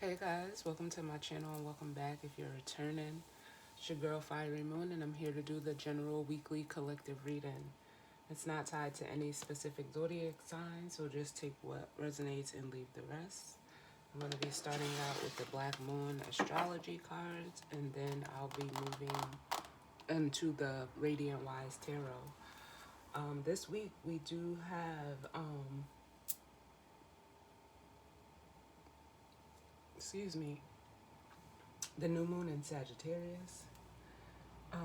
Hey guys, welcome to my channel and welcome back if you're returning. It's your girl Fiery Moon and I'm here to do the general weekly collective reading. It's not tied to any specific zodiac sign, so just take what resonates and leave the rest. I'm going to be starting out with the Black Moon astrology cards and then I'll be moving into the Radiant Wise Tarot. This week we do have, the new moon in Sagittarius. Um,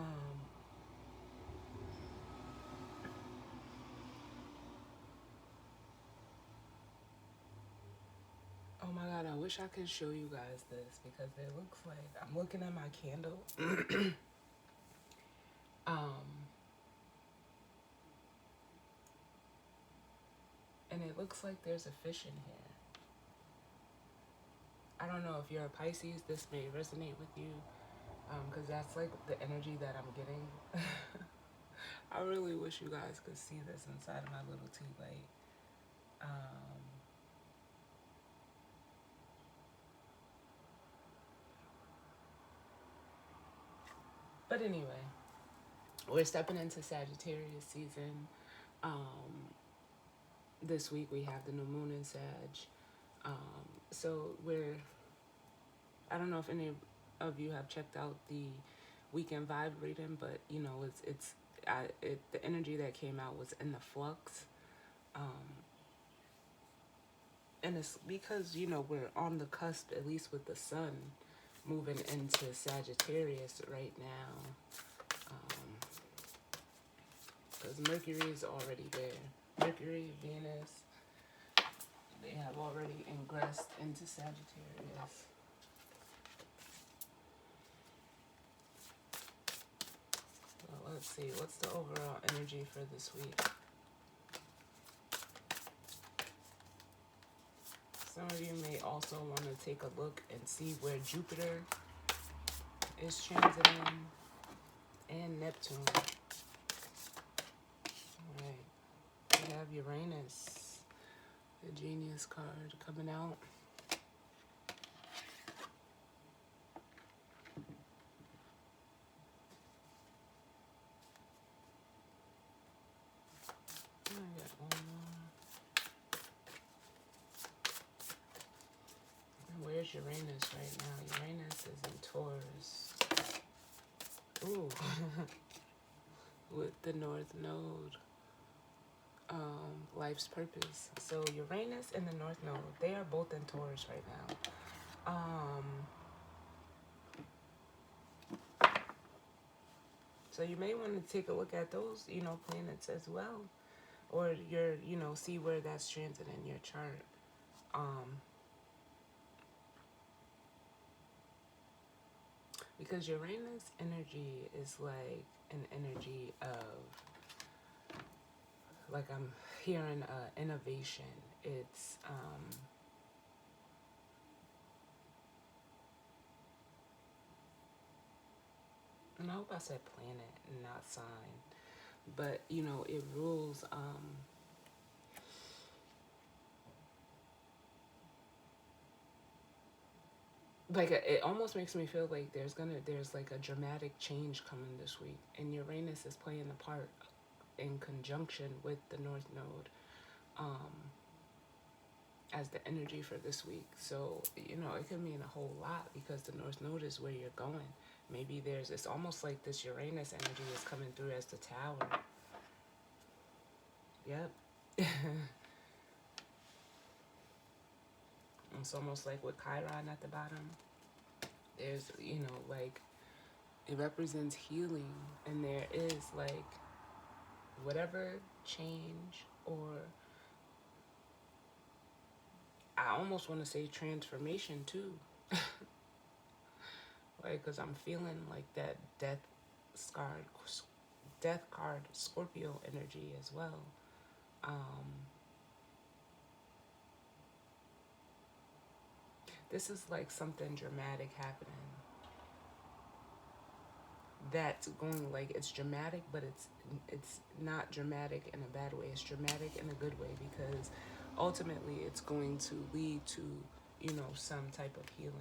Oh my god, I wish I could show you guys this because it looks like I'm looking at my candle. um and it looks like there's a fish in here. I don't know if you're a Pisces, this may resonate with you. Because that's like the energy that I'm getting. I really wish you guys could see this inside of my little tea light. But anyway, we're stepping into Sagittarius season. This week we have the new moon in Sag. So I don't know if any of you have checked out the weekend vibe reading, but you know, the energy that came out was in the flux. And it's because, you know, we're on the cusp, at least with the sun moving into Sagittarius right now. Because Mercury is already there. Mercury, Venus, they have already ingressed into Sagittarius. Well, let's see, what's the overall energy for this week? Some of you may also want to take a look and see where Jupiter is transiting and Neptune. Alright, we have Uranus, the Genius card coming out. I got one more. Where's Uranus right now? Uranus is in Taurus. Ooh. With the North Node. Life's purpose. So Uranus and the North Node, they are both in Taurus right now. So you may want to take a look at those, you know, planets as well. Or see where that's transit in your chart. Because Uranus energy is like an energy of, like I'm hearing innovation. It's and I hope I said planet and not sign, but you know, it rules like it almost makes me feel like there's like a dramatic change coming this week, and Uranus is playing the part in conjunction with the North Node as the energy for this week. So, you know, it could mean a whole lot because the North Node is where you're going. Maybe it's almost like this Uranus energy is coming through as the Tower. Yep. It's almost like with Chiron at the bottom. There's, you know, like it represents healing, and there is like whatever change, or I almost want to say transformation too. Like, because I'm feeling like that death card Scorpio energy as well. This is like something dramatic happening. That's going, like, it's dramatic, but it's not dramatic in a bad way. It's dramatic in a good way because ultimately it's going to lead to some type of healing.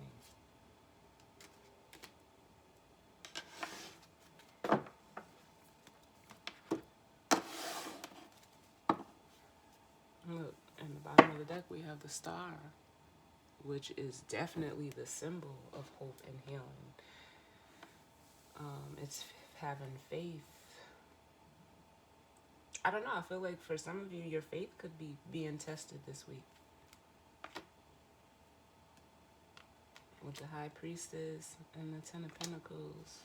Look, in the bottom of the deck, we have the star, which is definitely the symbol of hope and healing. It's having faith. I don't know. I feel like for some of you, your faith could be being tested this week. With the High Priestess and the Ten of Pentacles.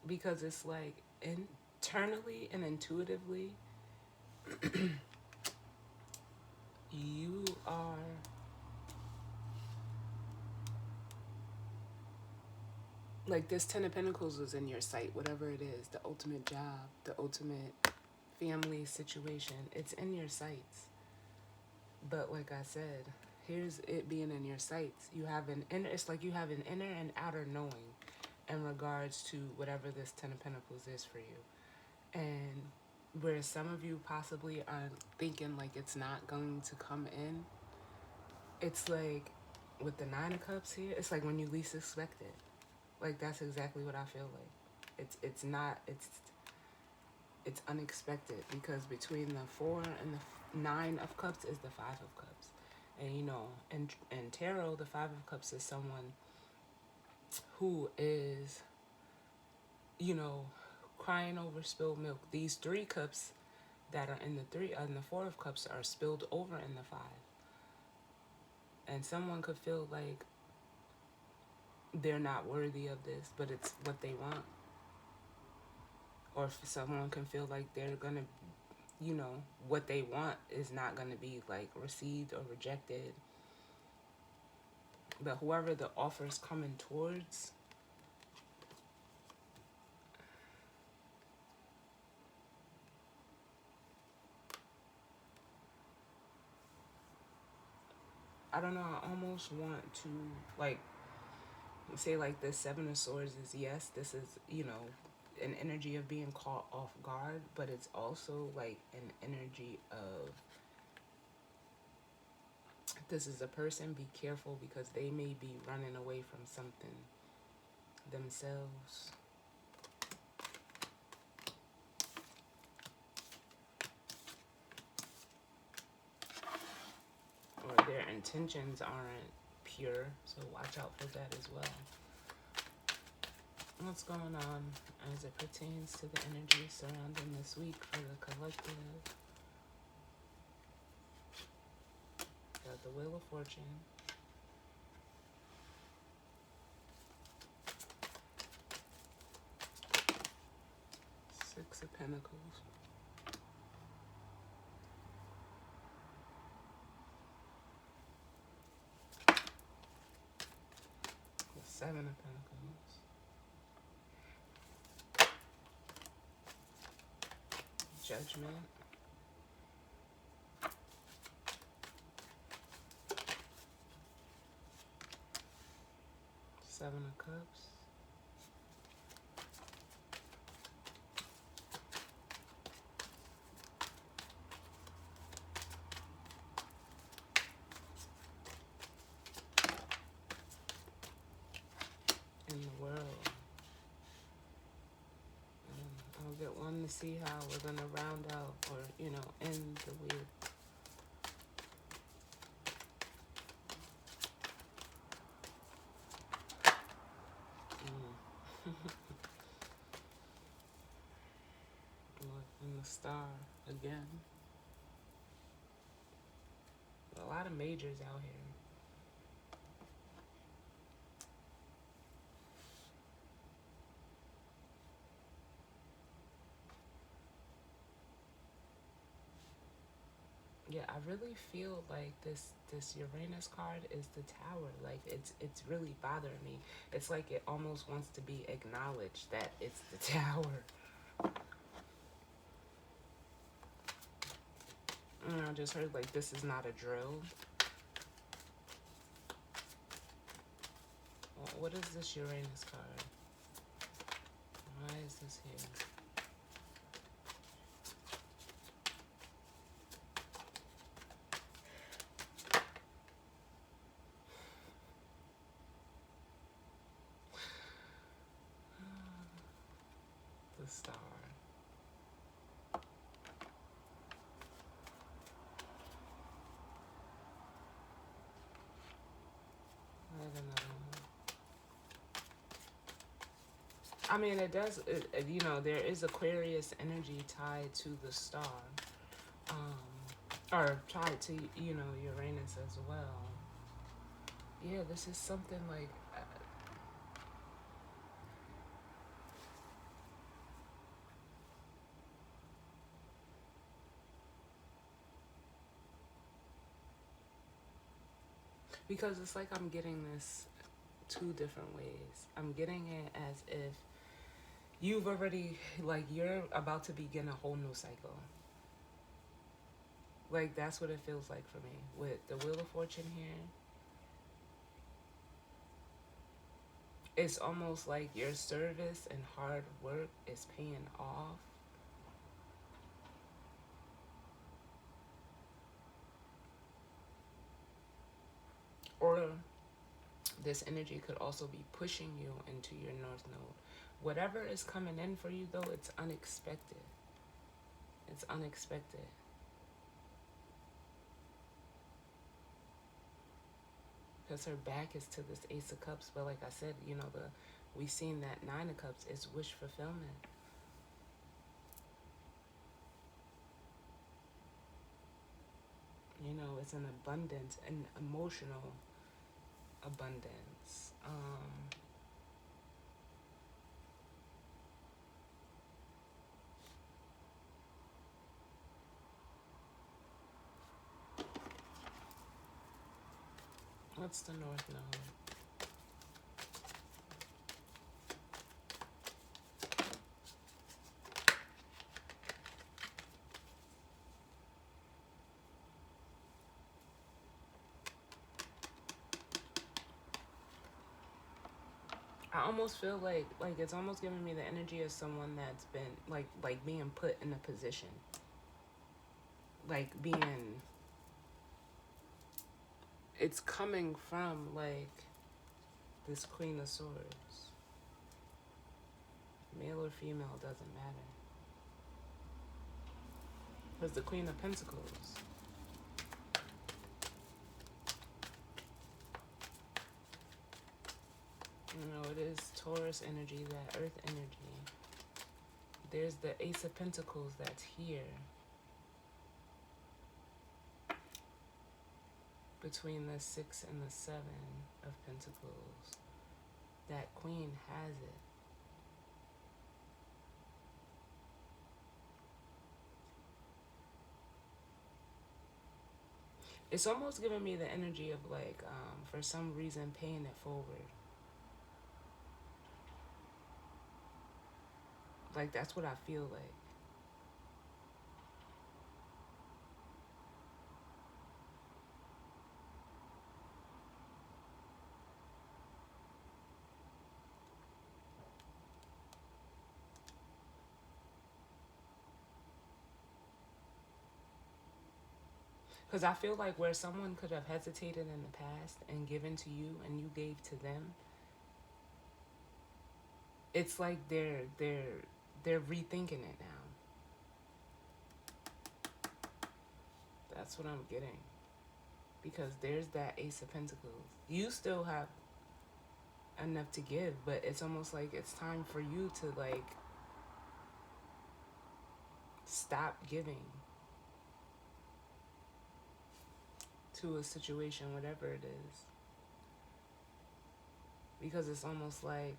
Because it's like internally and intuitively, you are like this Ten of Pentacles is in your sight, whatever it is, the ultimate job, the ultimate family situation, it's in your sights. But like I said, here's it being in your sights. You have an inner, it's like you have an inner and outer knowing in regards to whatever this Ten of Pentacles is for you. And where some of you possibly are thinking like it's not going to come in, it's like with the Nine of Cups here, it's like when you least expect it. Like that's exactly what I feel like. It's unexpected, because between the Four and the Nine of Cups is the Five of Cups. And in tarot, the Five of Cups is someone who is, crying over spilled milk. These three cups that are in the Four of Cups are spilled over in the Five. And someone could feel like they're not worthy of this, but it's what they want. Or if someone can feel like they're gonna, what they want is not gonna be like received or rejected. But whoever the offer is coming towards, I don't know, I almost want to like say like the Seven of Swords is, yes, this is, an energy of being caught off guard, but it's also like an energy of this is a person, be careful, because they may be running away from something themselves. Or their intentions aren't pure, so watch out for that as well. What's going on as it pertains to the energy surrounding this week for the collective? Got the Wheel of Fortune. Six of Pentacles. The Seven of Pentacles. Judgment. Seven of Cups. In the World. I'll get one to see how we're going to round out or, end the wheel. And the Star again. A lot of majors out here. Yeah, I really feel like this Uranus card is the Tower. Like it's really bothering me. It's like it almost wants to be acknowledged that it's the Tower. I just heard like this is not a drill. What is this Uranus card? Why is this here? I mean, it does. You know, there is Aquarius energy tied to the star, or tied to Uranus as well. Yeah, this is something like because it's like I'm getting this two different ways. I'm getting it as if you've already, like, you're about to begin a whole new cycle. Like, that's what it feels like for me with the Wheel of Fortune here. It's almost like your service and hard work is paying off. Or this energy could also be pushing you into your North Node. Whatever is coming in for you, though, it's unexpected. It's unexpected. Because her back is to this Ace of Cups. But like I said, we seen that Nine of Cups is wish fulfillment. It's an abundance, an emotional abundance. What's the North Node? I almost feel like it's almost giving me the energy of someone that's been like being put in a position, like being. It's coming from like this Queen of Swords. Male or female doesn't matter. Because the Queen of Pentacles. It is Taurus energy, that earth energy. There's the Ace of Pentacles that's here. Between the 6 and the 7 of Pentacles. That Queen has it. It's almost giving me the energy of like, for some reason, paying it forward. Like, that's what I feel like. Because I feel like where someone could have hesitated in the past and given to you and you gave to them, it's like they're rethinking it now. That's what I'm getting. Because there's that Ace of Pentacles. You still have enough to give, but it's almost like it's time for you to like stop giving to a situation, whatever it is. Because it's almost like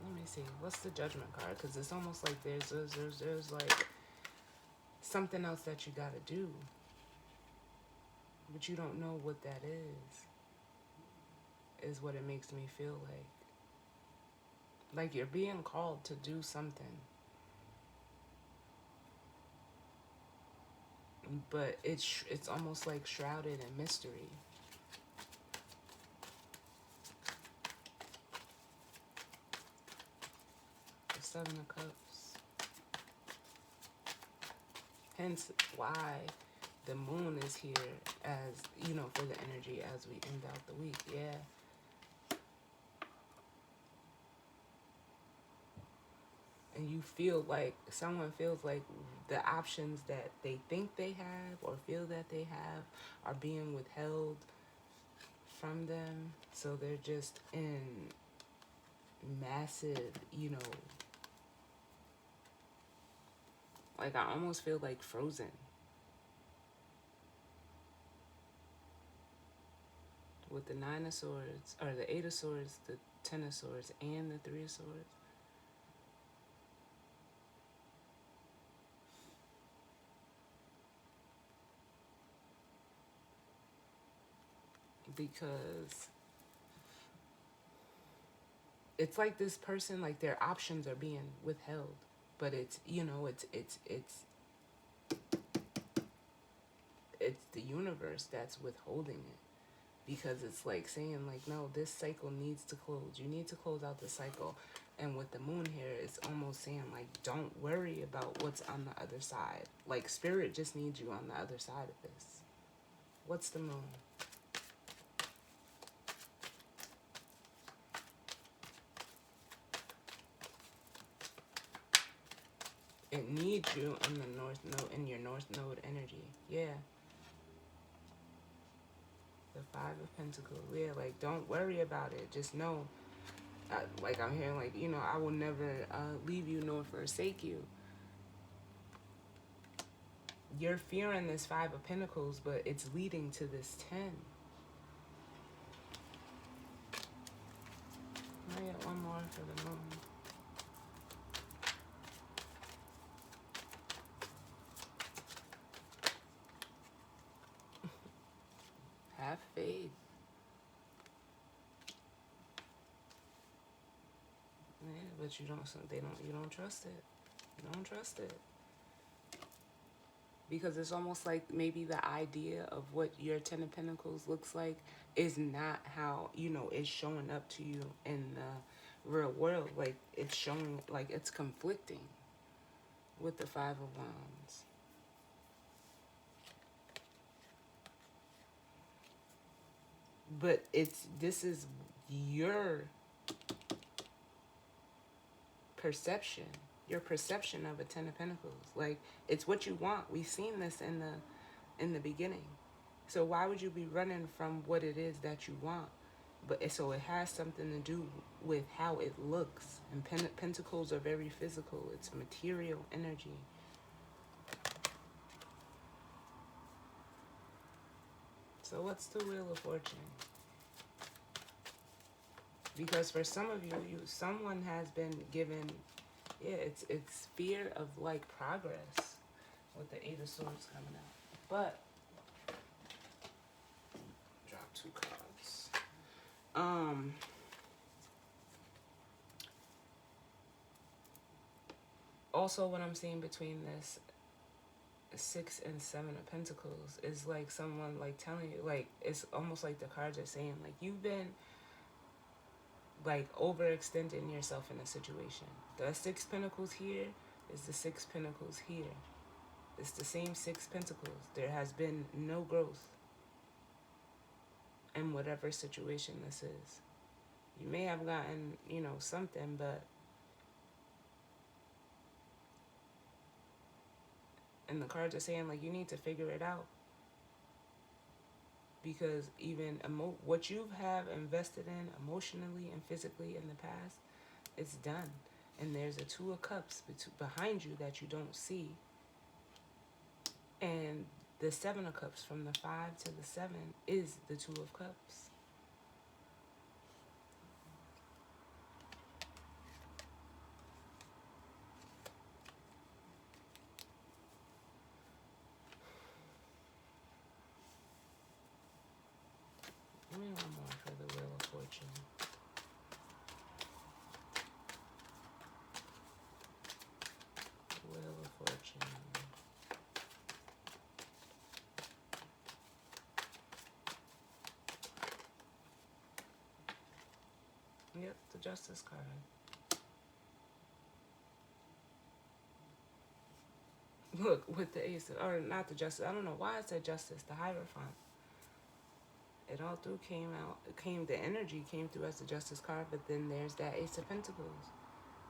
let me see, what's the Judgment card? Because it's almost like there's like something else that you gotta do, but you don't know what that is what it makes me feel like you're being called to do something, but it's almost like shrouded in mystery. The Seven of Cups. Hence why the moon is here as, for the energy as we end out the week. Yeah. And you feel like, someone feels like the options that they think they have or feel that they have are being withheld from them, so they're just in massive, like I almost feel like frozen with the Nine of Swords, or the Eight of Swords, the Ten of Swords, and the Three of Swords. Because it's like this person, like their options are being withheld, but it's, it's the universe that's withholding it, because it's like saying like, no, this cycle needs to close, you need to close out the cycle. And with the moon here, it's almost saying like, don't worry about what's on the other side. Like spirit just needs you on the other side of this. What's the moon? It needs you in the north node, in your north node energy. Yeah. The Five of Pentacles. Yeah, like don't worry about it. Just know, like I'm hearing, like, I will never leave you nor forsake you. You're fearing this Five of Pentacles, but it's leading to this 10. I got one more for the moon. Have faith. Yeah, but you don't trust it. You don't trust it. Because it's almost like maybe the idea of what your Ten of Pentacles looks like is not how, it's showing up to you in the real world. Like, it's showing, like, it's conflicting with the Five of Wands. But this is your perception. Your perception of a Ten of Pentacles. Like, it's what you want. We've seen this in the beginning. So why would you be running from what it is that you want? But so it has something to do with how it looks. And pentacles are very physical. It's material energy. So what's the Wheel of Fortune? Because for some of you, someone has been given, it's fear of like progress with the Eight of Swords coming out. But drop 2 cards. Also, what I'm seeing between this 6 and 7 of Pentacles is like someone like telling you, like, it's almost like the cards are saying like, you've been like overextending yourself in a situation. The 6 Pentacles here is the 6 Pentacles here. It's the same 6 Pentacles. There has been no growth in whatever situation this is. You may have gotten, something, but and the cards are saying like, you need to figure it out. Because even what you have invested in emotionally and physically in the past, it's done. And there's a 2 of Cups behind you that you don't see. And the 7 of Cups, from the 5 to the 7, is the 2 of Cups. Give me one more for the Wheel of Fortune. Wheel of Fortune. Yep, the Justice card. Look, with the Ace, or not the Justice, I don't know why I said Justice, the Hierophant. It all through the energy came through as the Justice card, but then there's that Ace of Pentacles.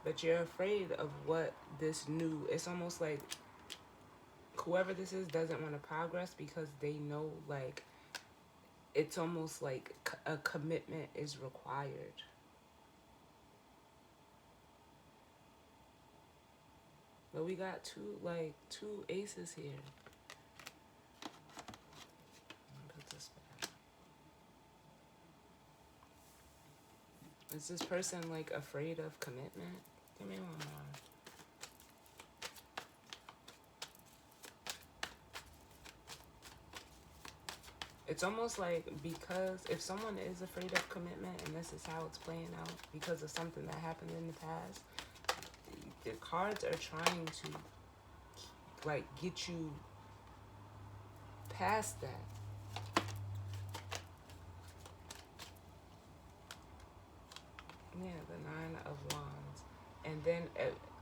But you're afraid of what this new, it's almost like whoever this is doesn't want to progress because they know, like, it's almost like a commitment is required. But we got two aces here. Put this back. Is this person like afraid of commitment? Give me one more. It's almost like, because if someone is afraid of commitment and this is how it's playing out because of something that happened in the past, the cards are trying to like get you past that. Yeah, the Nine of Wands. And then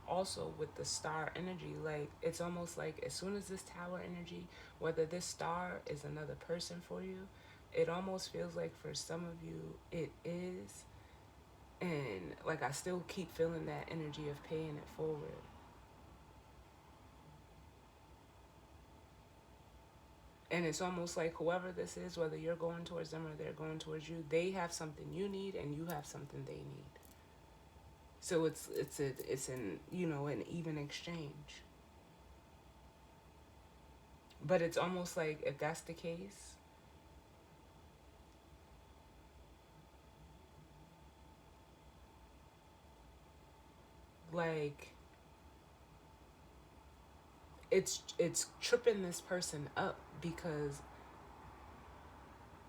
also with the star energy, like it's almost like as soon as this tower energy, whether this star is another person for you, it almost feels like for some of you it is. And like I still keep feeling that energy of paying it forward. And it's almost like whoever this is, whether you're going towards them or they're going towards you, they have something you need and you have something they need. So it's an an even exchange. But it's almost like if that's the case, like it's tripping this person up because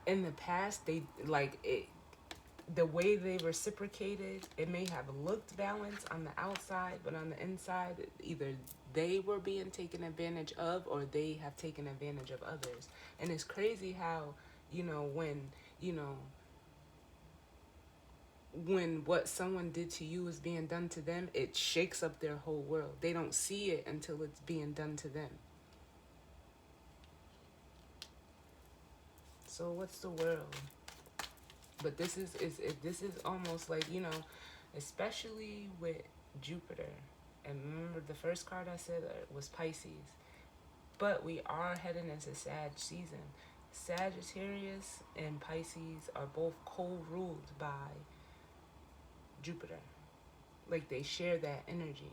in the past they like it, the way they reciprocated, it may have looked balanced on the outside, but on the inside, either they were being taken advantage of or they have taken advantage of others. And it's crazy how, when, you know, when what someone did to you is being done to them, it shakes up their whole world. They don't see it until it's being done to them. So what's the world? But this is almost like, especially with Jupiter. And remember, the first card I said was Pisces. But we are heading into Sag season. Sagittarius and Pisces are both co-ruled by Jupiter. Like they share that energy.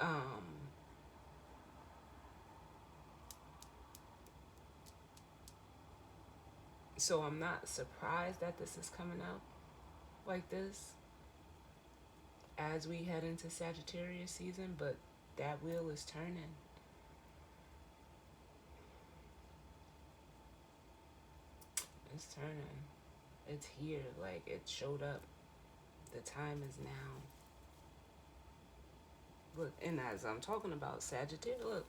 Um, so I'm not surprised that this is coming out like this as we head into Sagittarius season, but that wheel is turning. It's turning. It's here. Like it showed up. The time is now. Look, and as I'm talking about Sagittarius, look.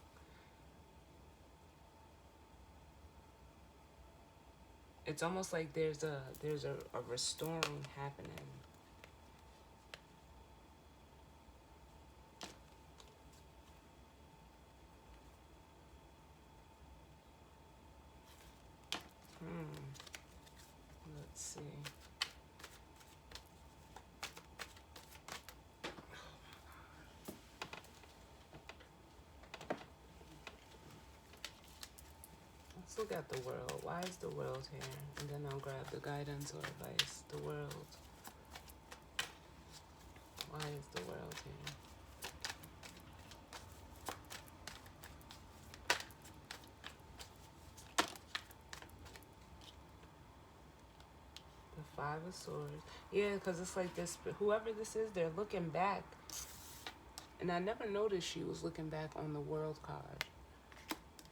It's almost like there's a restoring happening. Let's see. Let's look at the world. Why is the world here? And then I'll grab the guidance or advice. The world. Why is the world here? The Five of Swords. Yeah, because it's like this, whoever this is, they're looking back. And I never noticed she was looking back on the world card.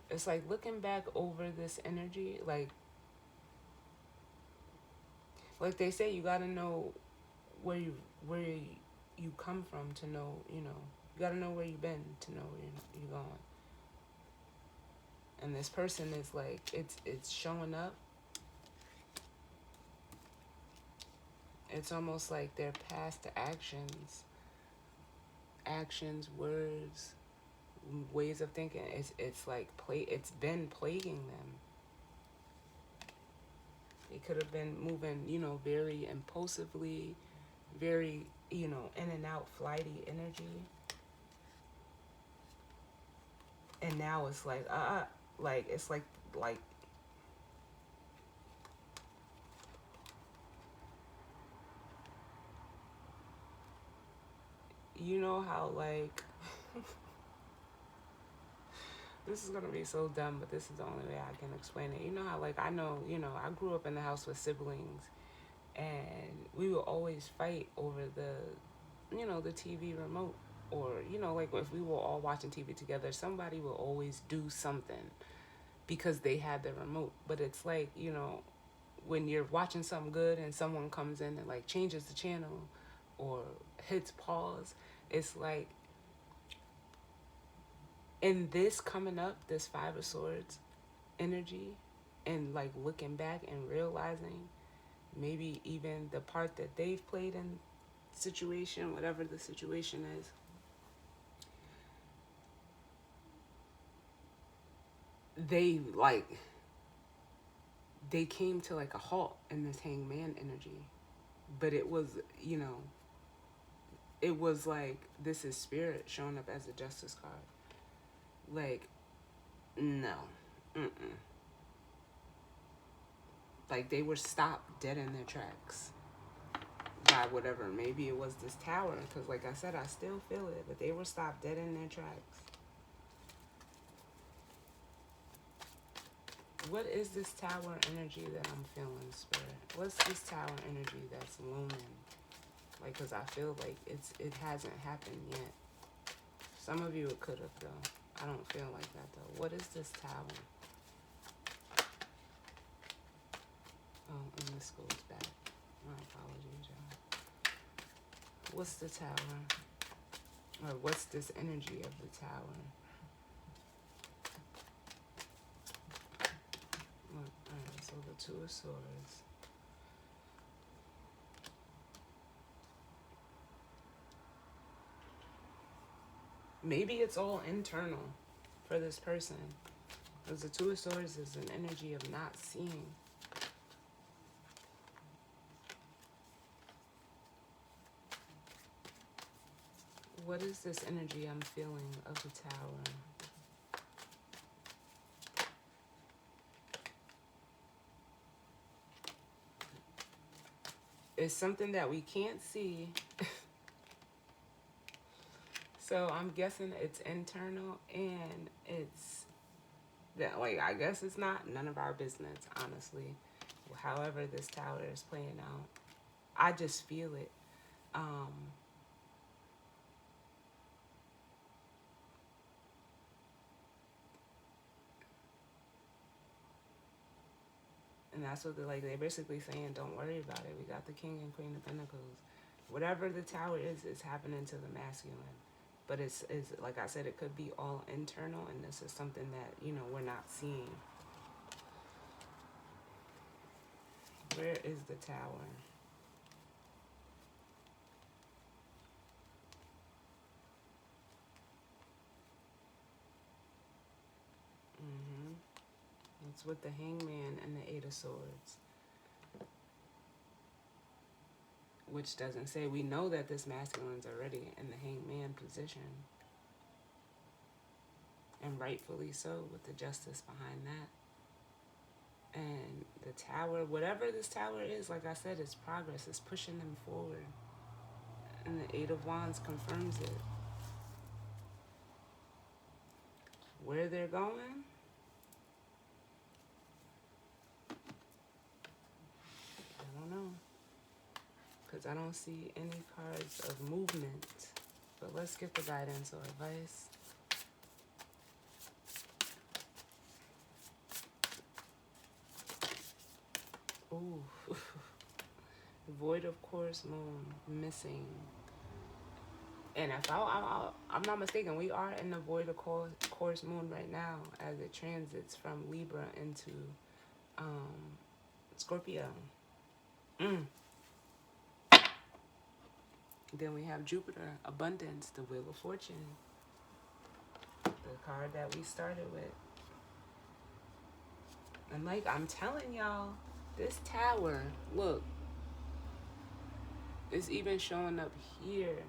It's like looking back over this energy, like they say, you gotta know where you come from to know, you gotta know where you've been to know where you're going. And this person is like, it's showing up. It's almost like their past actions, words, ways of thinking. It's like it's been plaguing them. They could have been moving, very impulsively, very, in and out, flighty energy. And now it's like, like it's like You know how, like, this is gonna be so dumb, but this is the only way I can explain it. You know how, like, I know, I grew up in the house with siblings, and we would always fight over the TV remote. Or, like, if we were all watching TV together, somebody will always do something because they had the remote. But it's like, when you're watching something good and someone comes in and, like, changes the channel or hits pause, it's like, in this coming up, this Five of Swords energy, and, like, looking back and realizing maybe even the part that they've played in situation, whatever the situation is, they, like, they came to, like, a halt in this hangman energy. But it was, it was like, this is spirit showing up as a justice card. Like, no. Mm-mm. Like, they were stopped dead in their tracks by whatever. Maybe it was this tower, because, like I said, I still feel it. But they were stopped dead in their tracks. What is this tower energy that I'm feeling, spirit? What's this tower energy that's looming? Like, because I feel like it hasn't happened yet. Some of you it could have, though. I don't feel like that, though. What is this tower? Oh, and this goes back. My apologies, y'all. What's the tower? Or what's this energy of the tower? Alright, so the Two of Swords. Maybe it's all internal for this person. Because the Two of Swords is an energy of not seeing. What is this energy I'm feeling of the tower? It's something that we can't see. So I'm guessing it's internal, and it's that, like, I guess it's not none of our business, honestly. However this tower is playing out, I just feel it. And that's what they're basically saying, don't worry about it. We got the King and Queen of Pentacles. Whatever the tower is happening to the masculine. But it's like I said, it could be all internal, and this is something that, we're not seeing. Where is the tower? It's with the Hangman and the Eight of Swords. Which doesn't say, we know that this masculine's already in the Hangman position. And rightfully so, with the justice behind that. And the tower, whatever this tower is, like I said, it's progress. It's pushing them forward. And the Eight of Wands confirms it. Where they're going? I don't know. Because I don't see any cards of movement. But let's get the guidance or advice. Ooh. Void of Course Moon, missing. And if I'm not mistaken, we are in the Void of Course Moon right now as it transits from Libra into Scorpio. Then we have Jupiter, abundance, the Wheel of Fortune. The card that we started with. And like I'm telling y'all, this tower, look, it's even showing up here.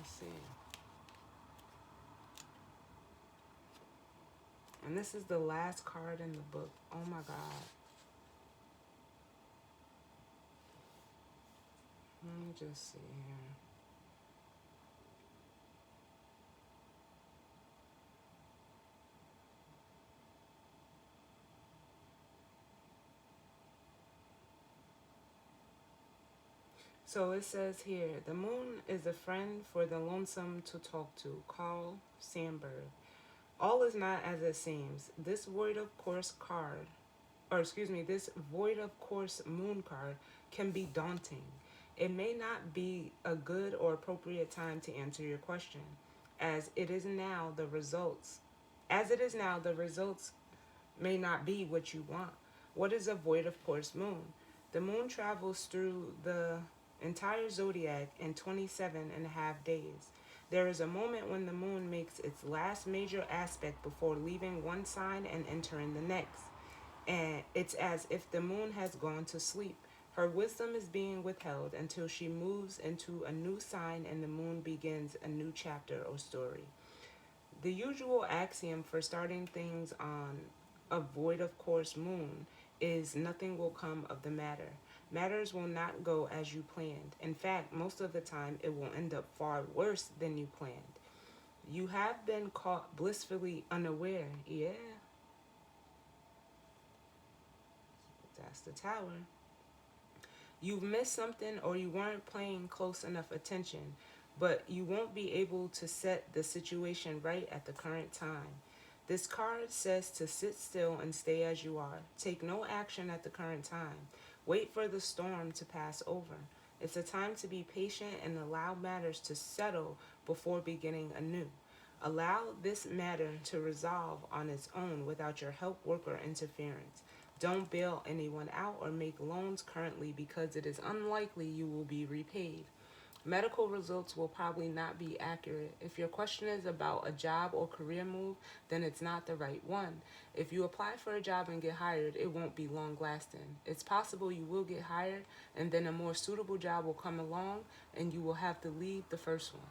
Let's see. And this is the last card in the book. Oh my God. Let me just see here. So it says here, the moon is a friend for the lonesome to talk to. Carl Sandburg. All is not as it seems. This void of course card, this void of course moon card can be daunting. It may not be a good or appropriate time to answer your question, as it is now the results. As it is now, the results may not be what you want. What is a void of course moon? The moon travels through the entire zodiac in 27 and a half days. There is a moment when the moon makes its last major aspect before leaving one sign and entering the next. And it's as if the moon has gone to sleep. Her wisdom is being withheld until she moves into a new sign and the moon begins a new chapter or story. The usual axiom for starting things on a void of course moon is nothing will come of the matter. Matters will not go as you planned. In fact, most of the time it will end up far worse than you planned. You have been caught blissfully unaware. Yeah, that's the tower. You've missed something or you weren't paying close enough attention, but you won't be able to set the situation right at the current time. This card says to sit still and stay as you are. Take no action at the current time. Wait for the storm to pass over. It's a time to be patient and allow matters to settle before beginning anew. Allow this matter to resolve on its own without your help, work, or interference. Don't bail anyone out or make loans currently because it is unlikely you will be repaid. Medical results will probably not be accurate. If your question is about a job or career move, then it's not the right one. If you apply for a job and get hired, it won't be long lasting. It's possible you will get hired and then a more suitable job will come along and you will have to leave the first one.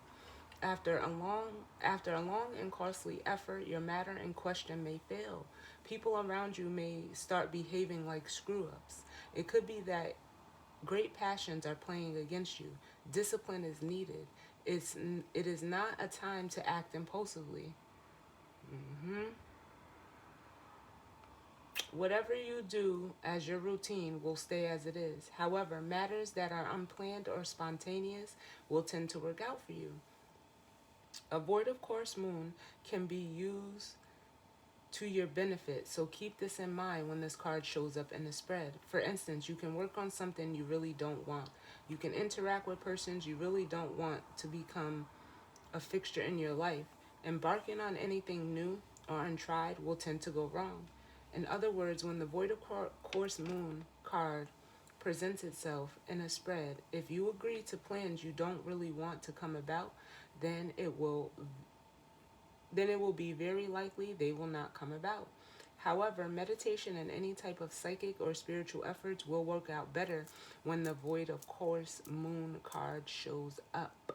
After a long and costly effort, your matter in question may fail. People around you may start behaving like screw-ups. It could be that great passions are playing against you. Discipline is needed. It is not a time to act impulsively. Whatever you do as your routine will stay as it is. However, matters that are unplanned or spontaneous will tend to work out for you. A void of course moon can be used to your benefit, so keep this in mind when this card shows up in the spread. For instance, you can work on something you really don't want. You can interact with persons you really don't want to become a fixture in your life. Embarking on anything new or untried will tend to go wrong. In other words, when the void of course moon card presents itself in a spread, if you agree to plans you don't really want to come about, then it will be very likely they will not come about. However, meditation and any type of psychic or spiritual efforts will work out better when the void of course moon card shows up.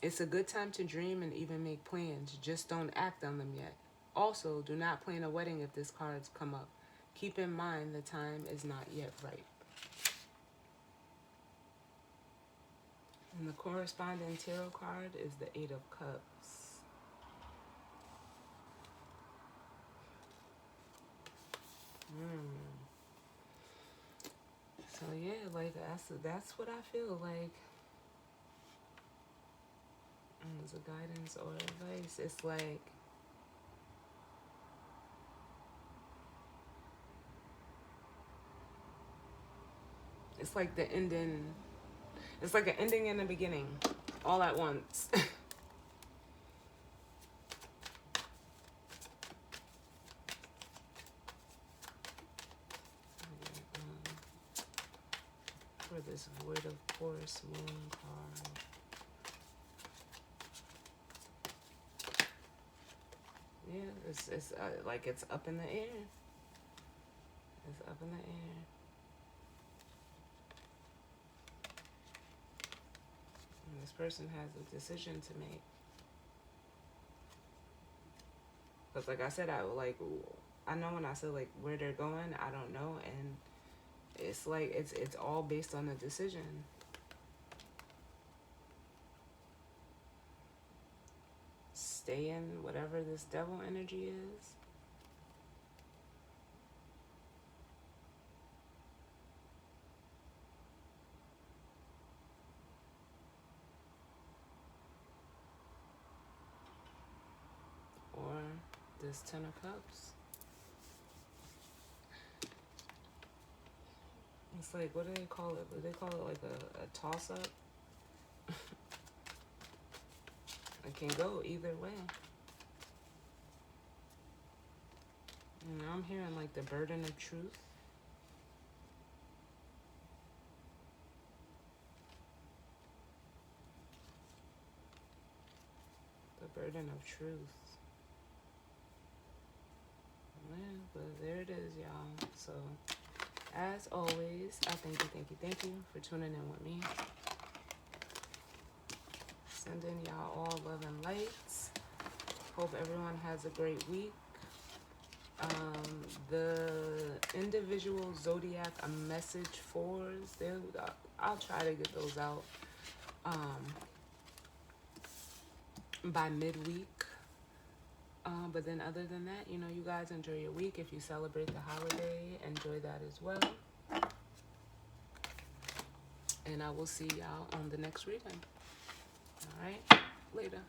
It's a good time to dream and even make plans, just don't act on them yet. Also, do not plan a wedding if this card's come up. Keep in mind the time is not yet right. And the corresponding tarot card is the Eight of Cups. So yeah, like that's what I feel like. As a guidance or advice, it's like the ending. It's like an ending and a beginning, all at once. For this void of course moon card. Yeah, it's like it's up in the air. It's up in the air. And this person has a decision to make. Because like I said, I know when I said like where they're going, I don't know, and it's like it's all based on the decision. Stay in whatever this devil energy is. Or this Ten of Cups. It's like, what do they call it? Do they call it like a toss-up? It can go either way. And now I'm hearing like the burden of truth. The burden of truth. Yeah, but there it is, y'all. So, as always, I thank you for tuning in with me. Sending y'all all love and lights. Hope everyone has a great week. The individual zodiac message fours, I'll try to get those out by midweek. But then other than that, you know, you guys enjoy your week. If you celebrate the holiday, enjoy that as well. And I will see y'all on the next reading. All right, later.